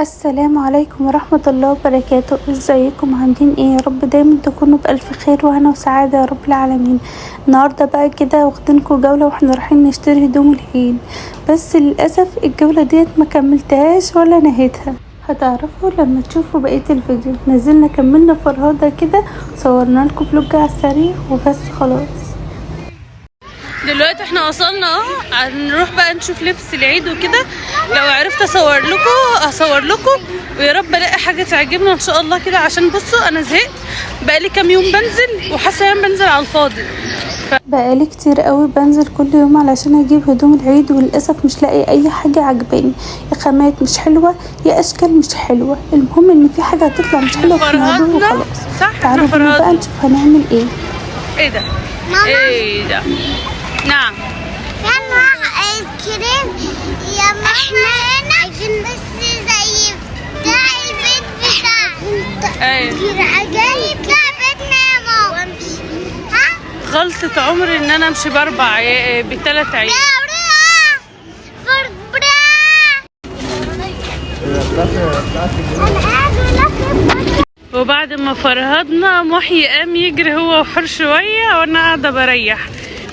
السلام عليكم ورحمة الله وبركاته. ازيكم عاملين ايه؟ يا رب دايما تكونوا بألف خير وهنا وسعادة يا رب العالمين. النهاردة بقى كده واخدينكم جولة واحنا رايحين نشتري هدوم العيد، بس للأسف الجولة ديت ما كملتهاش ولا نهيتها، هتعرفوا لما تشوفوا بقية الفيديو. نزلنا كملنا فرهدة كده، صورنا لكم فلوج على السريع وبس خلاص. دلوقتي احنا وصلنا هنروح بقى نشوف لبس العيد وكده. لو عرفت اصور لكم ويا رب الاقي حاجه تعجبنا ان شاء الله كده، عشان بصوا انا زهقت بقالي كام يوم بنزل وحاسه ان بنزل على الفاضي. بقالي كتير قوي بنزل كل يوم علشان اجيب هدوم العيد، وللاسف مش لاقي اي حاجه عجباني، يا خامات مش حلوه يا اشكال مش حلوه، المهم ان في حاجه هتطلع مش حلوه في الموضوع وخلاص. تعالوا بقى نشوف هنعمل ايه. ايه ده؟ ايه ده؟ نعم يلا ايس كريم يا ماما. احنا هنا عايزين بس زي بتاع البيت بتاعنا. ايوه عجايب بتاع بيتنا يا ماما. ها؟ غلطة عمري ان انا امشي باربع بثلاث عيد. وبعد ما فرهدنا محي قام يجري هو وحر شوية وانا قاعدة بريح.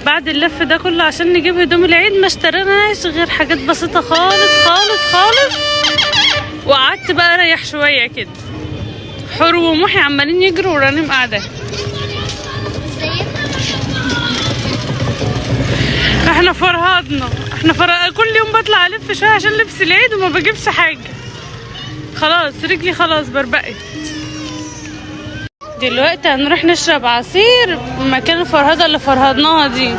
بعد اللف ده كله عشان نجيب هدوم العيد ما اشتريناش غير حاجات بسيطة خالص خالص خالص، وقعدت بقى اريح شوية كده. حر ومحي عمالين يجروا ورانيم قاعدة. احنا فرهدنا كل يوم بطلع الف شوية عشان لبس العيد وما بجيبش حاجة. خلاص رجلي خلاص بربقت. دلوقتي هنروح نشرب عصير مكان الفرهدة اللي فرهدناها دي.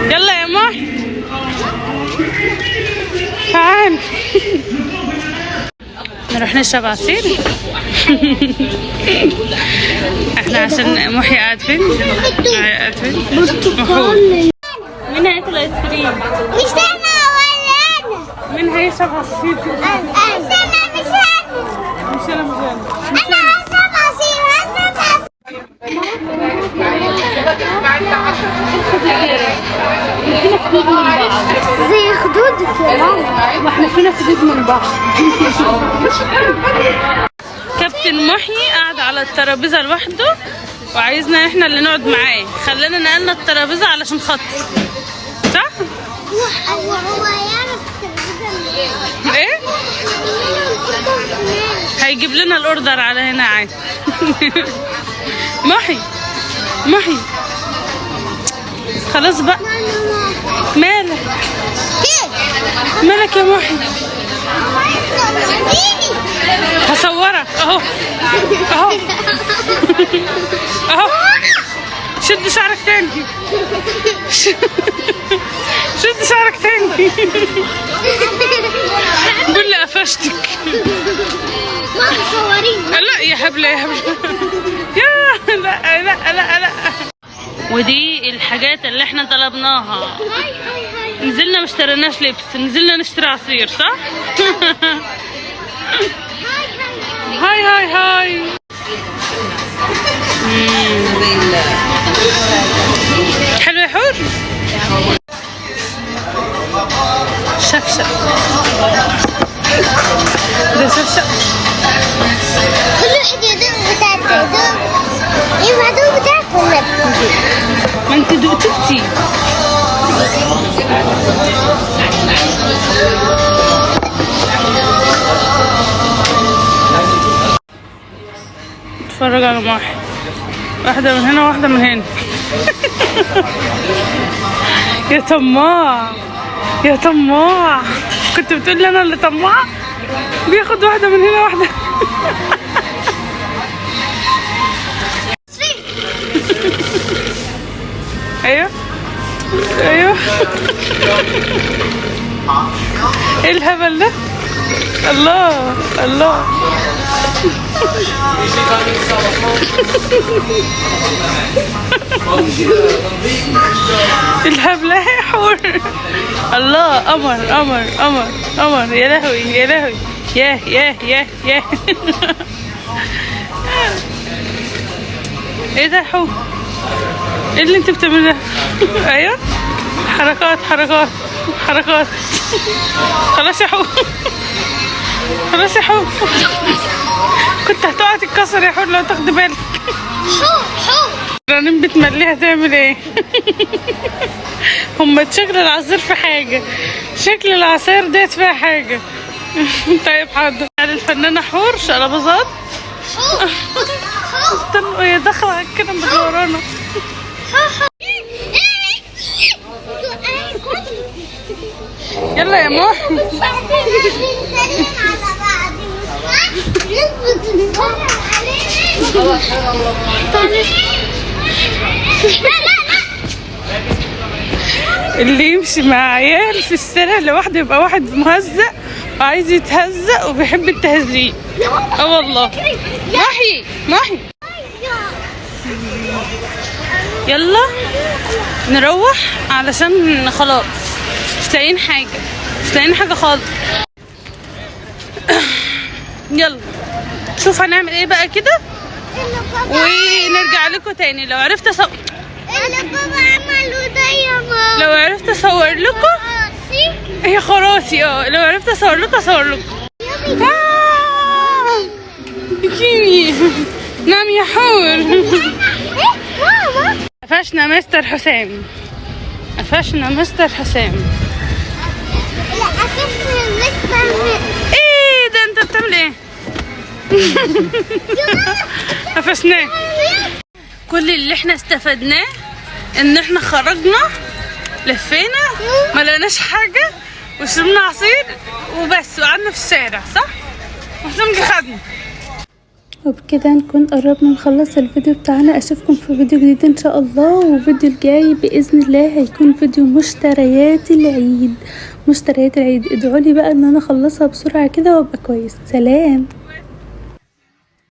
يلا يا محي تعال نروح نشرب عصير. احنا عشان محي قاعد فين؟ برتقال. مين هياكل ايس كريم؟ مش انا ولا انا. مين هيشرب عصير؟ مش انا. انا هشرب عصير. زي خدود كده. واحنا فينا خدود من بعض. كابتن محي قاعد على الترابيزه لوحده وعايزنا احنا اللي نقعد معاه، خلينا نقلنا الترابيزه علشان خاطر. صح؟ هو يعرف ايه؟ هيجيب لنا الاوردر على هنا عادي. محي خلاص بقى. مالك يا محي؟ هصورك اهو شد شعرك تاني. شد شعرك تاني. قول لي قفشتك. ماما صوريني. لا يا حبلة يا لا. ودي الحاجات اللي احنا طلبناها. نزلنا ما اشتريناش لبس، نزلنا نشتري عصير. صح؟ هاي حلو يا حور. شفشق ده شفشق. كل واحد يدوق بتاعته. ينفع دوق بتاعك ولا؟ ما انت دقتي. اتفرج على محي، واحدة من هنا واحدة من هنا. يا طماع كنت بتقول لي انا اللي طماع. بياخد واحدة من هنا واحدة. ايوه ايه الهبل ده؟ الله الهبلة يا حور. الله قمر يا لهوي ياه. ايه ده يا حور؟ ايه اللي انت بتعمله ده؟ ايوه حركات خلاص يا حور. خلاص يا حور. كنت هتقع تتكسر يا حور لو تاخدي بالك. رنين بتمليها تعمل ايه؟ هما شكل العصير في حاجة، شكل العصير ديت فيها حاجة. طيب حاضر. على الفنانة حور شقلباظات. استنوا هي داخلة كده من ورانا. يلا يا محي. اللي يمشي مع عيال في السنة لوحده يبقى واحد مهزأ وعايز يتهزأ وبيحب التهزيق. اه والله. محي يلا نروح علشان خلاص مش لاقيين حاجة خالص. يلا شوف هنعمل ايه بقى كده ونرجع لكم تاني. لو عرفت اصور لو عرفت اصور لكم هي خراسي. لو عرفت اصور لكم بكيني. نعم يا حور. قفشنا مستر حسام. ايه ده انت بتعمل ايه؟ قفشناه. كل اللي احنا استفدناه ان احنا خرجنا لفينا ما لقيناش حاجه وشربنا عصير وبس وقعدنا في الشارع صح؟ وحسام جه خدنا. وبكده نكون قربنا نخلص الفيديو بتاعنا. اشوفكم في فيديو جديد ان شاء الله. والفيديو الجاي باذن الله هيكون فيديو مشتريات العيد. ادعوا لي بقى ان انا اخلصها بسرعه كده وابقى كويس. سلام.